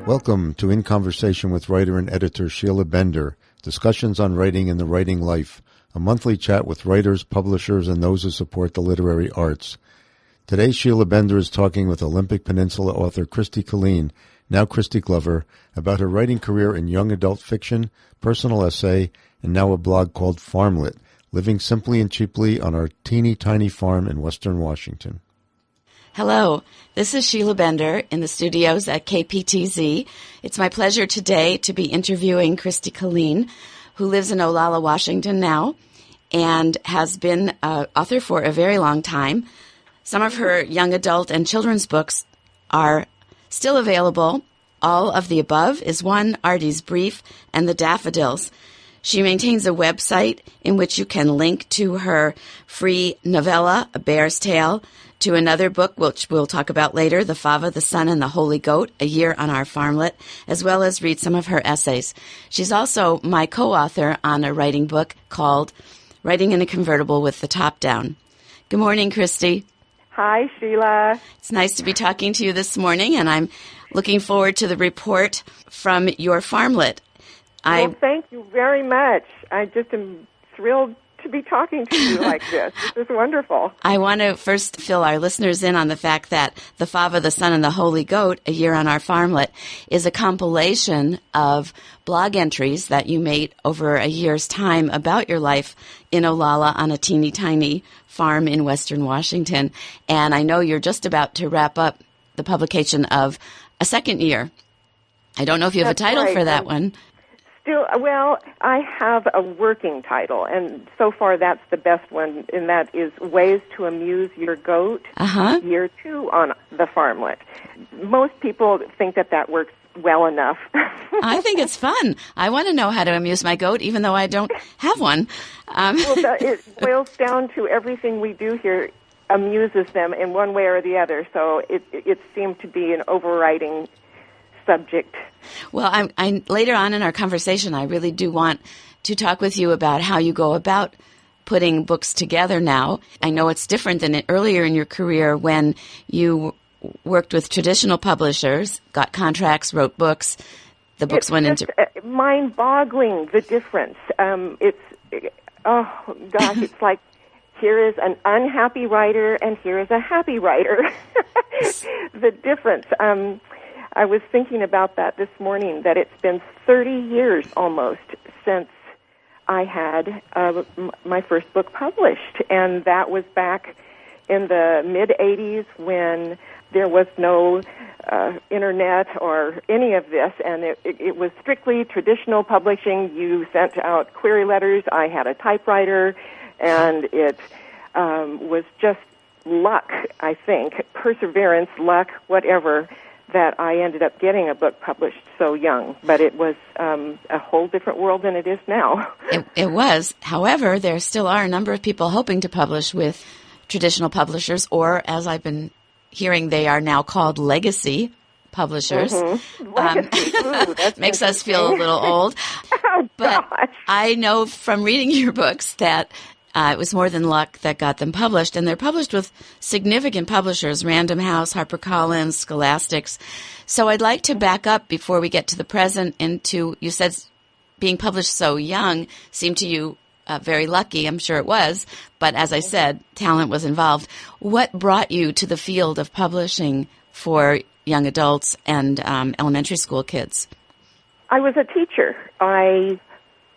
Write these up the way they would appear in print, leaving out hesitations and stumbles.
Welcome to In Conversation with writer and editor Sheila Bender, discussions on writing and the writing life, a monthly chat with writers, publishers, and those who support the literary arts. Today, Sheila Bender is talking with Olympic Peninsula author Christi Killien, now Christi Glover, about her writing career in young adult fiction, personal essay, and now a blog called Farmlet, living simply and cheaply on our teeny tiny farm in western Washington. Hello, this is Sheila Bender in the studios at KPTZ. It's my pleasure today to be interviewing Christi Killien, who lives in Olalla, Washington now, and has been an author for a very long time. Some of her young adult and children's books are still available. All of the Above is one, Artie's Brief, and The Daffodils. She maintains a website in which you can link to her free novella, A Bear's Tale, to another book, which we'll talk about later, The Fava, the Sun, and the Holy Goat, A Year on Our Farmlet, as well as read some of her essays. She's also my co-author on a writing book called Writing in a Convertible with the Top Down. Good morning, Christi. Hi, Sheila. It's nice to be talking to you this morning, and I'm looking forward to the report from your Farmlet. Well, thank you very much. I just am thrilled to be talking to you like this. This is wonderful. I want to first fill our listeners in on the fact that The Fava, the Sun, and the Holy Goat, A Year on Our Farmlet, is a compilation of blog entries that you made over a year's time about your life in Olalla on a teeny tiny farm in western Washington. And I know you're just about to wrap up the publication of a second year. I don't know if you have a title for that one. Well, I have a working title, and so far that's the best one, and that is Ways to Amuse Your Goat, Year 2 on the Farmlet. Most people think that works well enough. I think it's fun. I want to know how to amuse my goat, even though I don't have one. It boils down to everything we do here amuses them in one way or the other, so it seemed to be an overriding subject. Well, I later on in our conversation, I really do want to talk with you about how you go about putting books together now. I know it's different than earlier in your career when you worked with traditional publishers, got contracts, wrote books. The books went into... It's mind-boggling, the difference. It's like here is an unhappy writer and here is a happy writer. The difference. I was thinking about that this morning, that it's been 30 years almost since I had my first book published, and that was back in the mid-'80s when there was no internet or any of this, and it was strictly traditional publishing. You sent out query letters. I had a typewriter, and it was just luck, I think, perseverance, luck, whatever, that I ended up getting a book published so young. But it was a whole different world than it is now. It was. However, there still are a number of people hoping to publish with traditional publishers, or as I've been hearing, they are now called legacy publishers. Mm-hmm. Legacy. That makes us feel a little old. But gosh. I know from reading your books that it was more than luck that got them published, and they're published with significant publishers, Random House, HarperCollins, Scholastics. So I'd like to back up before we get to the present into, you said being published so young seemed to you very lucky. I'm sure it was, but as I said, talent was involved. What brought you to the field of publishing for young adults and elementary school kids? I was a teacher. I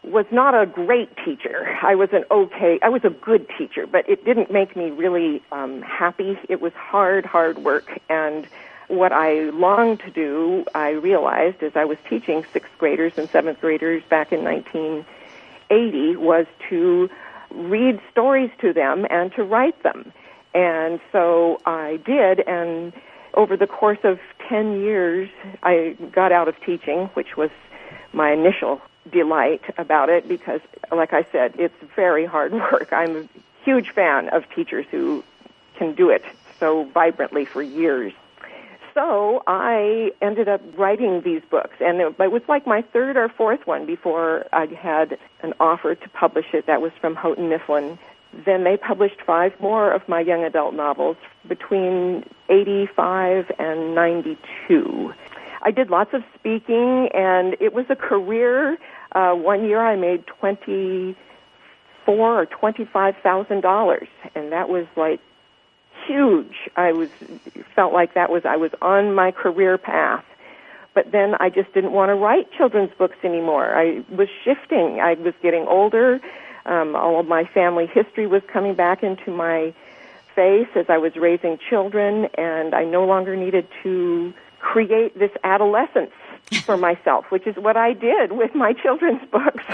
was not a great teacher. I was a good teacher, but it didn't make me really happy. It was hard work, and what I longed to do, I realized as I was teaching 6th graders and 7th graders back in 1980, was to read stories to them and to write them. And so I did, and over the course of 10 years, I got out of teaching, which was my initial delight about it because, like I said, it's very hard work. I'm a huge fan of teachers who can do it so vibrantly for years. So I ended up writing these books, and it was like my 3rd or 4th one before I had an offer to publish it. That was from Houghton Mifflin. Then they published 5 more of my young adult novels between 85 and 92. I did lots of speaking, and it was a career. One year I made $24,000 or $25,000, and that was like huge. Felt like I was on my career path. But then I just didn't want to write children's books anymore. I was shifting. I was getting older. All of my family history was coming back into my face as I was raising children, and I no longer needed to create this adolescence for myself, which is what I did with my children's books.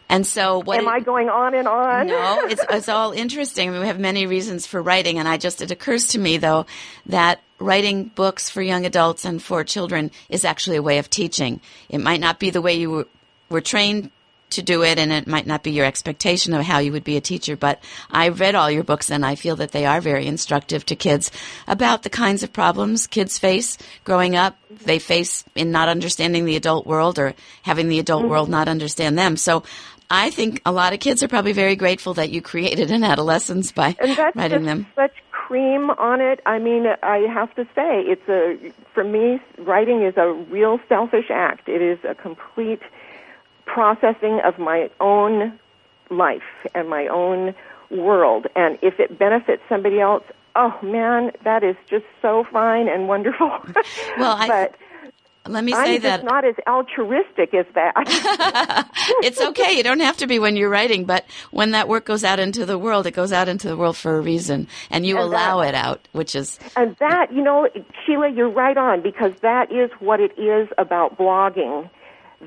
And so what... Am I going on and on? No, it's all interesting. I mean, we have many reasons for writing, and it occurs to me, though, that writing books for young adults and for children is actually a way of teaching. It might not be the way you were trained to do it, and it might not be your expectation of how you would be a teacher, but I've read all your books, and I feel that they are very instructive to kids about the kinds of problems kids face growing up. They face in not understanding the adult world or having the adult world not understand them. So I think a lot of kids are probably very grateful that you created an adolescence by writing them. Such cream on it. I mean, I have to say, for me, writing is a real selfish act. It is a complete processing of my own life and my own world. And if it benefits somebody else, oh man, that is just so fine and wonderful. Well, let me say I'm just not as altruistic as that. It's okay. You don't have to be when you're writing, but when that work goes out into the world, it goes out into the world for a reason, and you allow it out, which is... And that, Sheila, you're right on, because that is what it is about blogging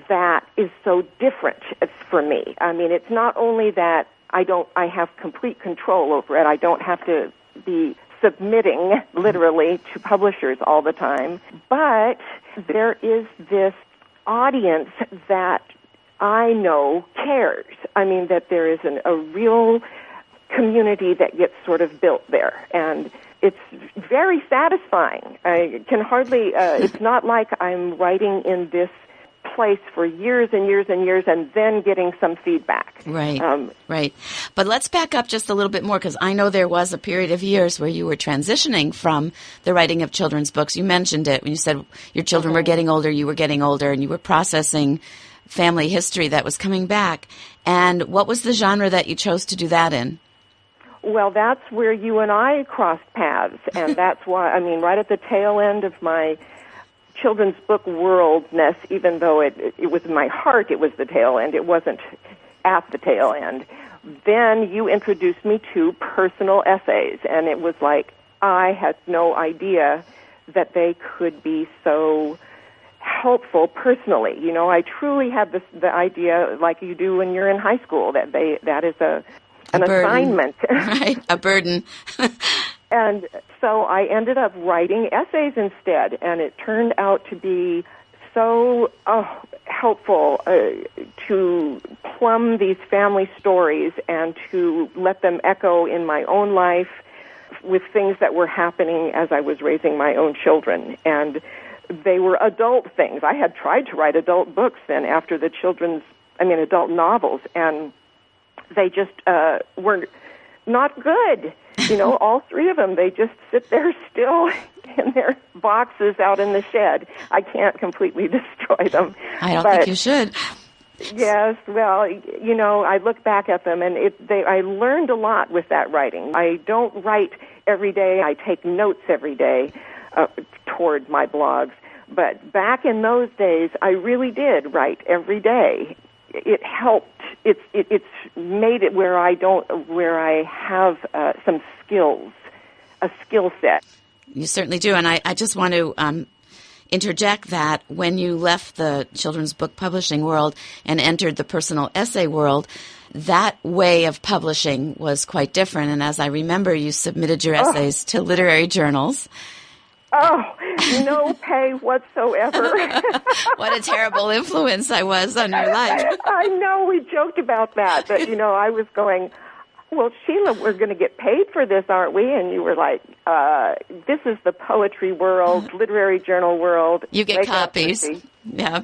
that is so different for me. I mean, it's not only that I have complete control over it. I don't have to be submitting literally to publishers all the time, but there is this audience that I know cares. I mean, that there is a real community that gets sort of built there, and it's very satisfying. I can hardly, it's not like I'm writing in this place for years and years and years and then getting some feedback. Right, right. But let's back up just a little bit more, because I know there was a period of years where you were transitioning from the writing of children's books. You mentioned it when you said your children were getting older, you were getting older, and you were processing family history that was coming back. And what was the genre that you chose to do that in? Well, that's where you and I crossed paths, and that's why, I mean, right at the tail end of my children's book worldness, even though it was in my heart, it was the tail end. It wasn't at the tail end. Then you introduced me to personal essays, and it was like I had no idea that they could be so helpful personally. I truly had the idea, like you do when you're in high school, that is an assignment. Right, a burden. And so I ended up writing essays instead, and it turned out to be so helpful to plumb these family stories and to let them echo in my own life with things that were happening as I was raising my own children. And they were adult things. I had tried to write adult books then after the adult novels, and they just were not good. All three of them, they just sit there still in their boxes out in the shed. I can't completely destroy them. I don't think you should. Yes, well, I look back at them, and I learned a lot with that writing. I don't write every day. I take notes every day toward my blogs. But back in those days, I really did write every day. It helped. It's made it where I have some skills, a skill set. You certainly do, and I just want to interject that when you left the children's book publishing world and entered the personal essay world, that way of publishing was quite different. And as I remember, you submitted your essays to literary journals. Oh, no pay whatsoever. What a terrible influence I was on your life. I know, we joked about that, but, I was going, well, Sheila, we're going to get paid for this, aren't we? And you were like, this is the poetry world, literary journal world. You get copies. Yeah.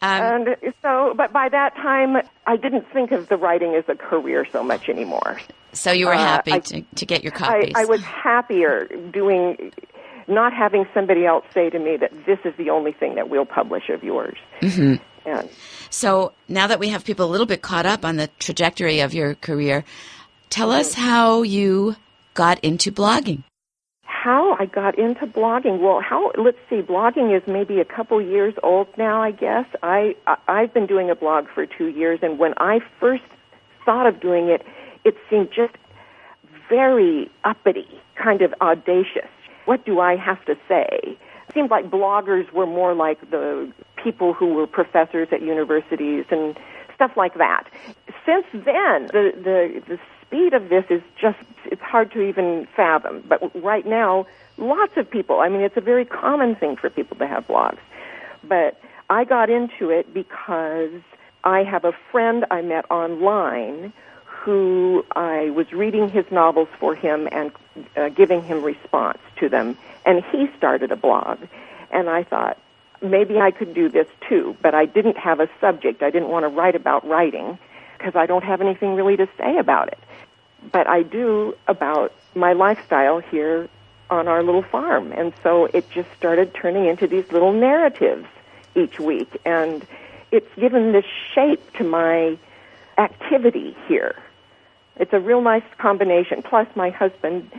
And so, but by that time, I didn't think of the writing as a career so much anymore. So you were happy to get your copies. I was happier doing... not having somebody else say to me that this is the only thing that we'll publish of yours. Mm-hmm. And so now that we have people a little bit caught up on the trajectory of your career, tell us how you got into blogging. How I got into blogging? Well, let's see, blogging is maybe a couple years old now, I guess. I've been doing a blog for 2 years, and when I first thought of doing it, it seemed just very uppity, kind of audacious. What do I have to say? It seemed like bloggers were more like the people who were professors at universities and stuff like that. Since then, the speed of this is just, it's hard to even fathom. But right now, lots of people, I mean, it's a very common thing for people to have blogs. But I got into it because I have a friend I met online who I was reading his novels for him and giving him response to them. And he started a blog. And I thought, maybe I could do this too. But I didn't have a subject. I didn't want to write about writing because I don't have anything really to say about it. But I do about my lifestyle here on our little farm. And so it just started turning into these little narratives each week. And it's given this shape to my activity here. It's a real nice combination. Plus, my husband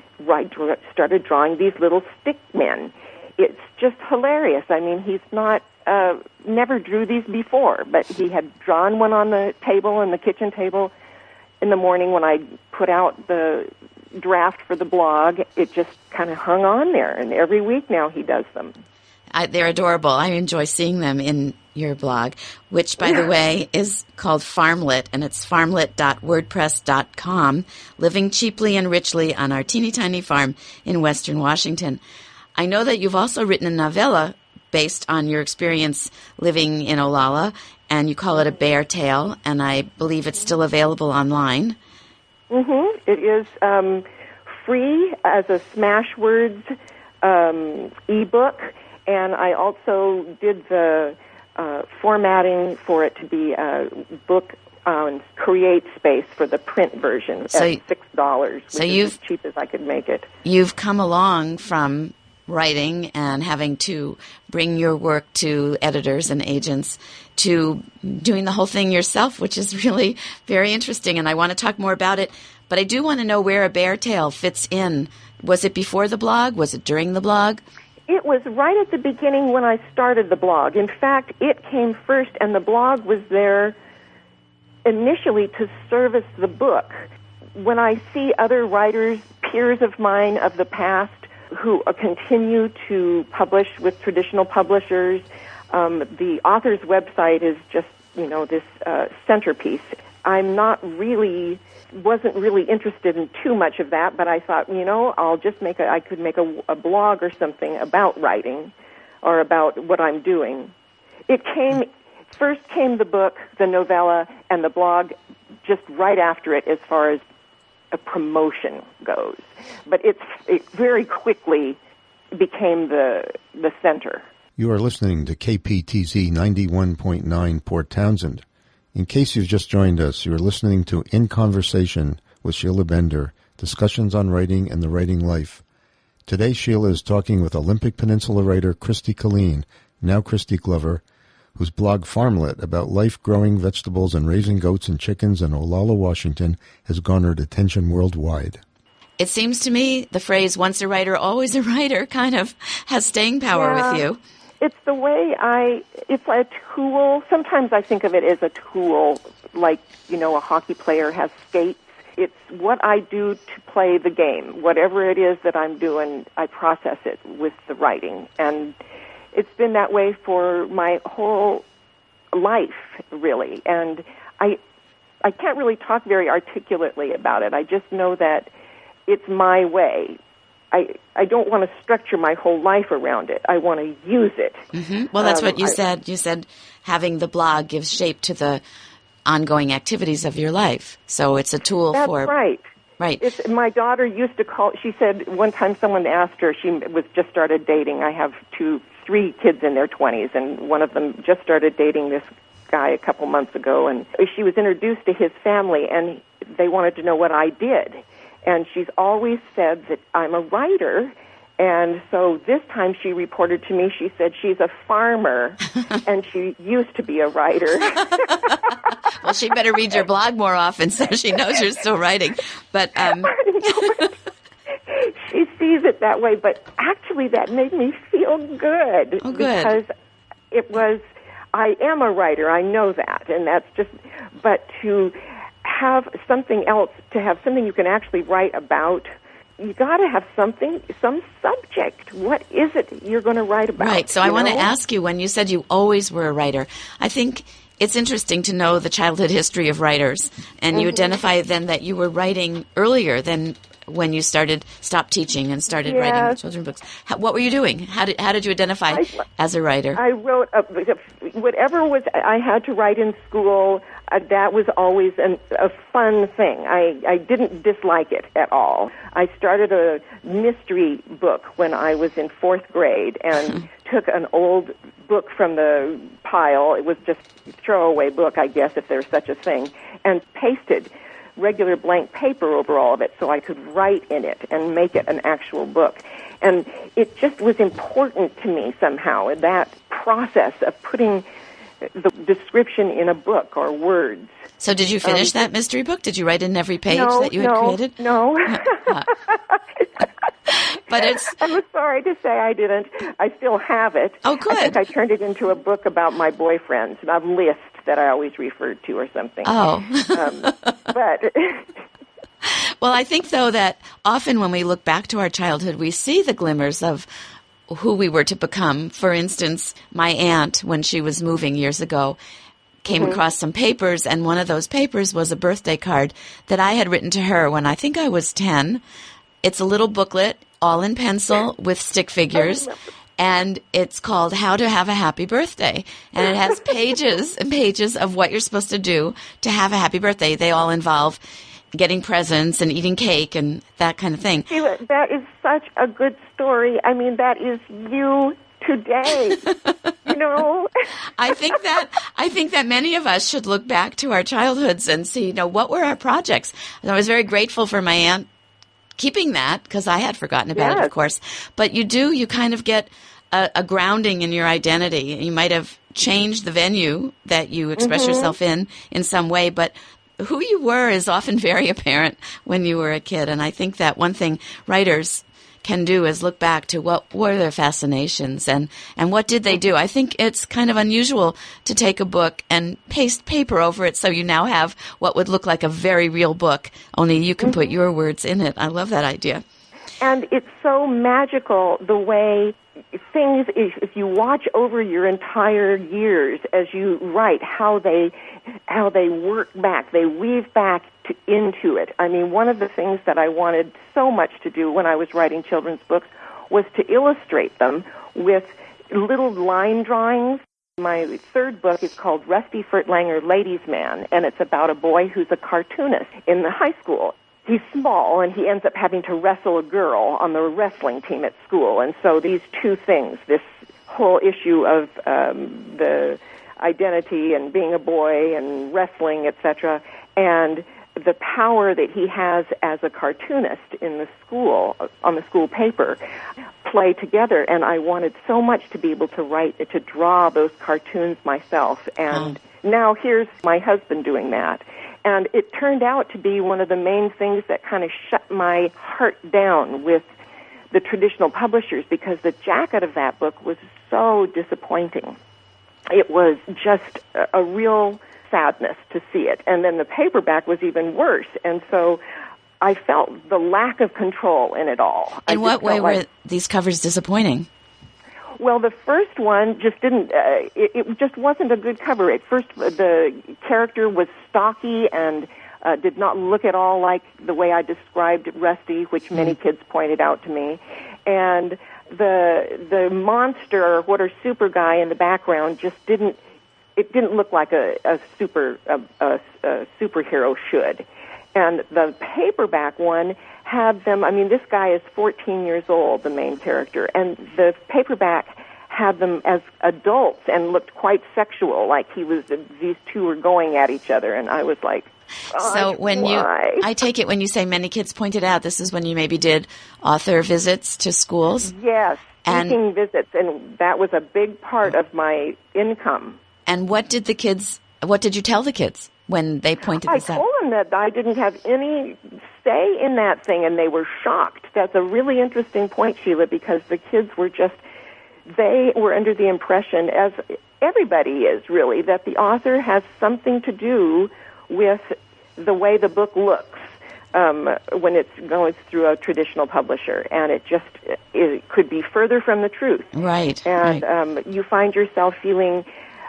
started drawing these little stick men. It's just hilarious. I mean, he's not, never drew these before, but he had drawn one on the table, on the kitchen table, in the morning when I put out the draft for the blog. It just kind of hung on there, and every week now he does them. They're adorable. I enjoy seeing them in your blog, which, by the way, is called Farmlet, and it's farmlet.wordpress.com, living cheaply and richly on our teeny tiny farm in Western Washington. I know that you've also written a novella based on your experience living in Olalla, and you call it a bear tale, and I believe it's still available online. Mm-hmm. It is free as a Smashwords ebook, and I also did the formatting for it to be a book on Create Space for the print version at $6, which is as cheap as I could make it. You've come along from writing and having to bring your work to editors and agents to doing the whole thing yourself, which is really very interesting, and I want to talk more about it. But I do want to know where a bear tale fits in. Was it before the blog? Was it during the blog? It was right at the beginning when I started the blog. In fact, it came first, and the blog was there initially to service the book. When I see other writers, peers of mine of the past, who continue to publish with traditional publishers, the author's website is just, this centerpiece. Wasn't really interested in too much of that, but I thought, I'll just I could make a blog or something about writing or about what I'm doing. First came the book, the novella, and the blog just right after it as far as a promotion goes. But it very quickly became the center. You are listening to KPTZ 91.9 Port Townsend. In case you've just joined us, you are listening to In Conversation with Sheila Bender, discussions on writing and the writing life. Today, Sheila is talking with Olympic Peninsula writer Christi Killien, now Christi Glover, whose blog Farmlet about life growing vegetables and raising goats and chickens in Olalla, Washington, has garnered attention worldwide. It seems to me the phrase, once a writer, always a writer, kind of has staying power with you. It's the way it's a tool. Sometimes I think of it as a tool, like, a hockey player has skates. It's what I do to play the game. Whatever it is that I'm doing, I process it with the writing. And it's been that way for my whole life, really. And I can't really talk very articulately about it. I just know that it's my way. I don't want to structure my whole life around it. I want to use it. Mm-hmm. Well, that's what you said. You said having the blog gives shape to the ongoing activities of your life. So it's a tool for... That's right. Right. My daughter used to she said one time someone asked her, she was just started dating. I have 3 kids in their 20s, and one of them just started dating this guy a couple months ago, and she was introduced to his family, and they wanted to know what I did. And she's always said that I'm a writer, And so this time she reported to me, she said she's a farmer and she used to be a writer. Well, she better read your blog more often so she knows you're still writing. But she sees it that way, but actually that made me feel good. Oh, good. Because it was, I am a writer, I know that, and that's just, but to have something else, to have something you can actually write about, you got to have something, some subject. What is it you're going to write about? Right. So I want to ask you, when you said you always were a writer, I think it's interesting to know the childhood history of writers, and you identify then that you were writing earlier than when you stopped teaching and started writing children's books. What were you doing? How did you identify as a writer? I wrote whatever was I had to write in school. That was always a fun thing. I didn't dislike it at all. I started a mystery book when I was in 4th grade and took an old book from the pile. It was just a throwaway book, I guess, if there's such a thing, and pasted regular blank paper over all of it so I could write in it and make it an actual book. And it just was important to me somehow, that process of putting the description in a book or words. So did you finish that mystery book? Did you write in every page that you had created? No. But I'm sorry to say I didn't. I still have it. Oh, good. I think I turned it into a book about my boyfriends, and a list that I always referred to or something. Oh. But well, I think, though, that often when we look back to our childhood, we see the glimmers of who we were to become. For instance, my aunt, when she was moving years ago, came across some papers, and one of those papers was a birthday card that I had written to her when I think I was 10. It's a little booklet, all in pencil, with stick figures, and it's called How to Have a Happy Birthday. And it has pages and pages of what you're supposed to do to have a happy birthday. They all involve getting presents and eating cake and that kind of thing. Sheila, that is such a good story. I mean, that is you today. You know? I think that many of us should look back to our childhoods and see, what were our projects. And I was very grateful for my aunt keeping that, because I had forgotten about it, of course. But you kind of get a grounding in your identity. You might have changed the venue that you express yourself in some way, but who you were is often very apparent when you were a kid. And I think that one thing writers can do is look back to what were their fascinations and what did they do. I think it's kind of unusual to take a book and paste paper over it so you now have what would look like a very real book, only you can put your words in it. I love that idea. And it's so magical the way things, if you watch over your entire years as you write, how they work back, they weave back into it. I mean, one of the things that I wanted so much to do when I was writing children's books was to illustrate them with little line drawings. My 3rd book is called Rusty Furtlanger Ladies' Man, and it's about a boy who's a cartoonist in the high school. He's small, and he ends up having to wrestle a girl on the wrestling team at school. And so these two things, this whole issue of the identity and being a boy and wrestling, etc., and the power that he has as a cartoonist in the school, on the school paper, play together. And I wanted so much to be able to draw those cartoons myself. And now here's my husband doing that. And it turned out to be one of the main things that kind of shut my heart down with the traditional publishers, because the jacket of that book was so disappointing. It was just a real sadness to see it. And then the paperback was even worse. And so I felt the lack of control in it all. In what way were these covers disappointing? Well, the first one just didn't, it just wasn't a good cover. At first, the character was stocky and did not look at all like the way I described Rusty, which many kids pointed out to me. And the monster, what a super guy in the background, just didn't look like a superhero should. And the paperback one had them, I mean, this guy is 14 years old, the main character, and the paperback had them as adults and looked quite sexual, like these two were going at each other, and I was like, so why? I take it when you say many kids pointed out, this is when you maybe did author visits to schools? Yes, speaking visits, and that was a big part of my income. And what did you tell the kids when they pointed this out? I told them that I didn't have any say in that thing, and they were shocked. That's a really interesting point, Sheila, because the kids they were under the impression, as everybody is really, that the author has something to do with the way the book looks when it's going through a traditional publisher, and it could be further from the truth. Right. And right. You find yourself feeling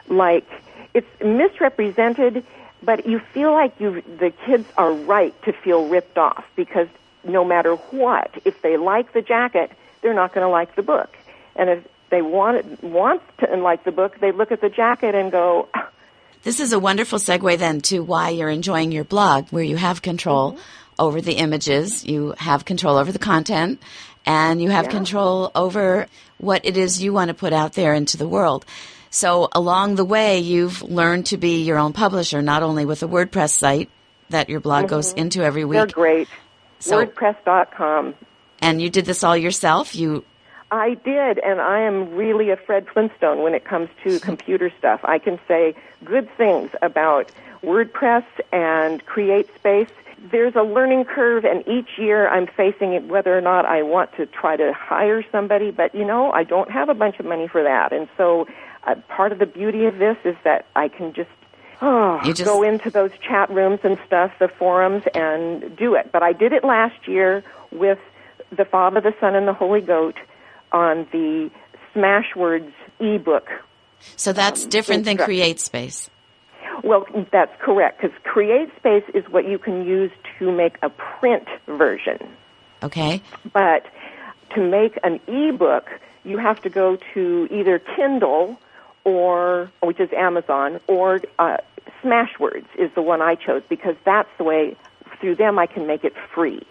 like it's misrepresented, but you feel like the kids are right to feel ripped off, because no matter what, if they like the jacket, they're not going to like the book. And if they want to like the book, they look at the jacket and go... This is a wonderful segue then to why you're enjoying your blog, where you have control over the images, you have control over the content, and you have control over what it is you want to put out there into the world. So along the way, you've learned to be your own publisher, not only with a WordPress site that your blog goes into every week. They're great. WordPress.com. And you did this all yourself? I did, and I am really a Fred Flintstone when it comes to computer stuff. I can say good things about WordPress and CreateSpace. There's a learning curve, and each year I'm facing it whether or not I want to try to hire somebody, but, I don't have a bunch of money for that. And so part of the beauty of this is that I can just go into those chat rooms and stuff, the forums, and do it. But I did it last year with the Father, the Son, and the Holy Goat on the Smashwords ebook. So that's different than CreateSpace. Well, that's correct, because CreateSpace is what you can use to make a print version. Okay. But to make an ebook, you have to go to either Kindle, which is Amazon, or Smashwords is the one I chose, because that's the way, through them I can make it free.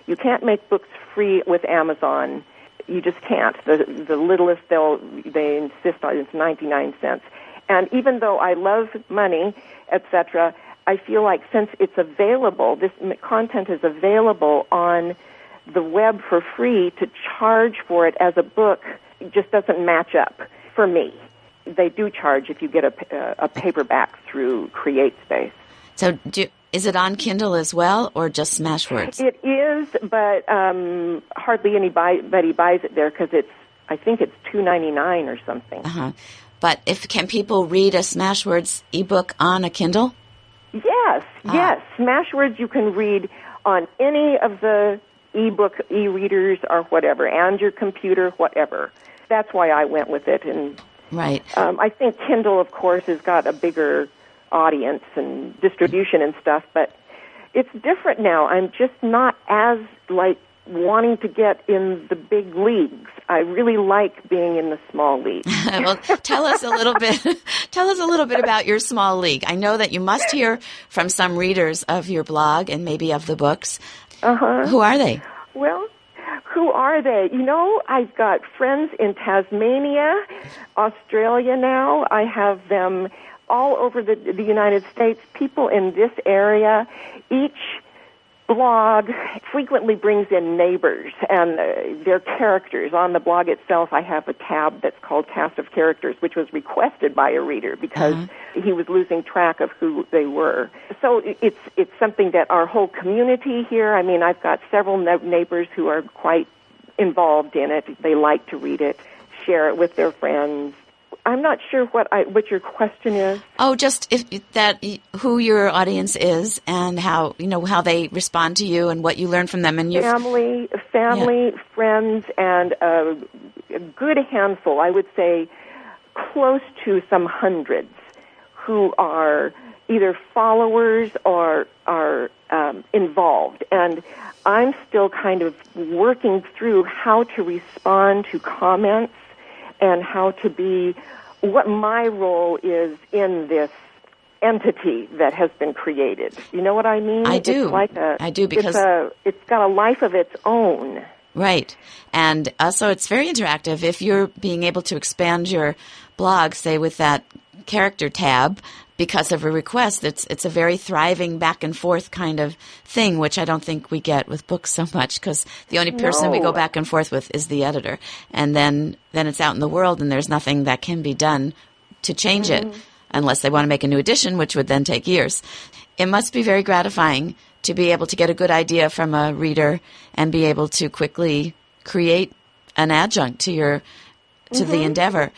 You can't make books free with Amazon. You just can't. The littlest they insist on is 99 cents. And even though I love money, etc., I feel like since it's available, this content is available on the web for free, to charge for it as a book just doesn't match up for me. They do charge if you get a paperback through CreateSpace. So is it on Kindle as well, or just Smashwords? It is, but hardly anybody buys it there, because I think it's $2.99 or something. Uh-huh. But can people read a Smashwords ebook on a Kindle? Yes. Smashwords you can read on any of the ebook e-readers or whatever, and your computer, whatever. That's why I went with it. And right. I think Kindle, of course, has got a bigger audience and distribution and stuff, but it's different now. I'm just not as wanting to get in the big leagues. I really like being in the small league. Well, tell us a little bit about your small league. I know that you must hear from some readers of your blog and maybe of the books. Uh-huh. Who are they? Well, who are they? I've got friends in Tasmania, Australia now. I have them all over the United States, people in this area. Each blog frequently brings in neighbors and their characters. On the blog itself, I have a tab that's called Cast of Characters, which was requested by a reader because he was losing track of who they were. So it's something that our whole community here, I've got several neighbors who are quite involved in it. They like to read it, share it with their friends. I'm not sure what your question is. Oh, just who your audience is and how they respond to you and what you learn from them, and family, friends, and a good handful. I would say close to some hundreds who are either followers or are involved. And I'm still kind of working through how to respond to comments and how to be what my role is in this entity that has been created. You know what I mean? I do. It's like I do, because it's got a life of its own. Right. And so it's very interactive. If you're being able to expand your blog, say with that character tab, because of a request, it's a very thriving back and forth kind of thing, which I don't think we get with books so much, because the only person we go back and forth with is the editor. And then it's out in the world, and there's nothing that can be done to change it unless they want to make a new edition, which would then take years. It must be very gratifying to be able to get a good idea from a reader and be able to quickly create an adjunct to the endeavor.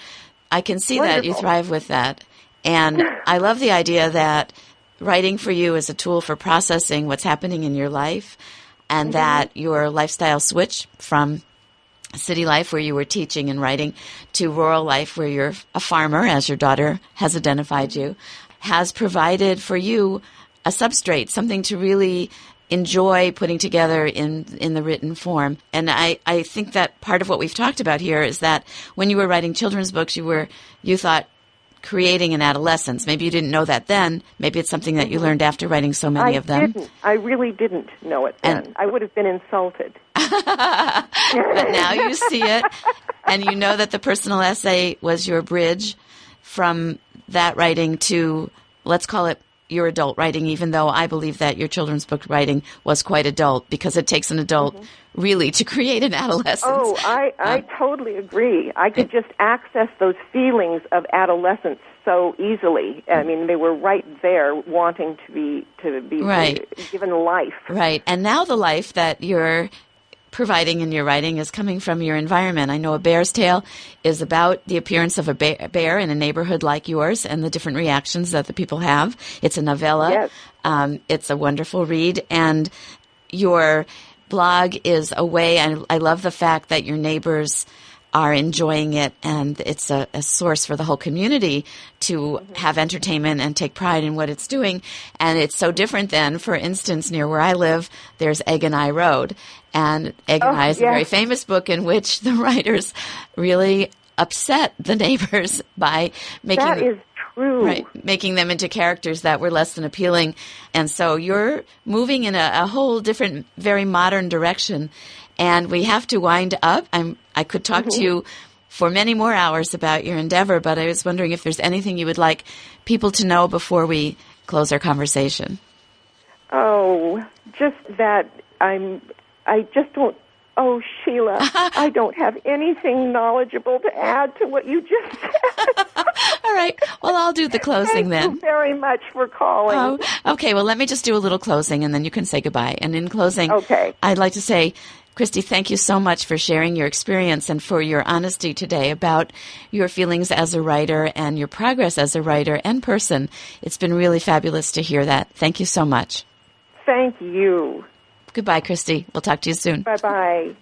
I can see that you thrive with that. And I love the idea that writing for you is a tool for processing what's happening in your life, and that your lifestyle switch from city life where you were teaching and writing to rural life where you're a farmer, as your daughter has identified you, has provided for you a substrate, something to really enjoy putting together in the written form. And I think that part of what we've talked about here is that when you were writing children's books, you thought creating an adolescence. Maybe you didn't know that then. Maybe it's something that you learned after writing so many of them. I really didn't know it then. I would have been insulted. But now you see it, and you know that the personal essay was your bridge from that writing to, let's call it, your adult writing, even though I believe that your children's book writing was quite adult, because it takes an adult really to create an adolescence. Oh, I totally agree. I could just access those feelings of adolescence so easily. I mean, they were right there, wanting to be given life. Right. And now the life that you're providing in your writing is coming from your environment. I know A Bear's Tale is about the appearance of a bear in a neighborhood like yours and the different reactions that the people have. It's a novella. Yes. It's a wonderful read. And your blog is a way, and I love the fact that your neighbors are enjoying it, and it's a source for the whole community to have entertainment and take pride in what it's doing. And it's so different than, for instance, near where I live, there's Egg and I Road. And Egg and I is a very famous book in which the writers really upset the neighbors by making making them into characters that were less than appealing. And so you're moving in a whole different, very modern direction. And we have to wind up. I could talk to you for many more hours about your endeavor, but I was wondering if there's anything you would like people to know before we close our conversation. Oh, just that I just don't. Oh, Sheila, I don't have anything knowledgeable to add to what you just said. All right. Well, I'll do the closing then. Thank you very much for calling. Oh, okay. Well, let me just do a little closing, and then you can say goodbye. And in closing, I'd like to say, Christi, thank you so much for sharing your experience and for your honesty today about your feelings as a writer and your progress as a writer and person. It's been really fabulous to hear that. Thank you so much. Thank you. Goodbye, Christi. We'll talk to you soon. Bye-bye.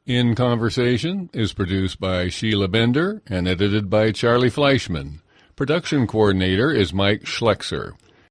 In Conversation is produced by Sheila Bender and edited by Charlie Fleischman. Production coordinator is Mike Schlexer.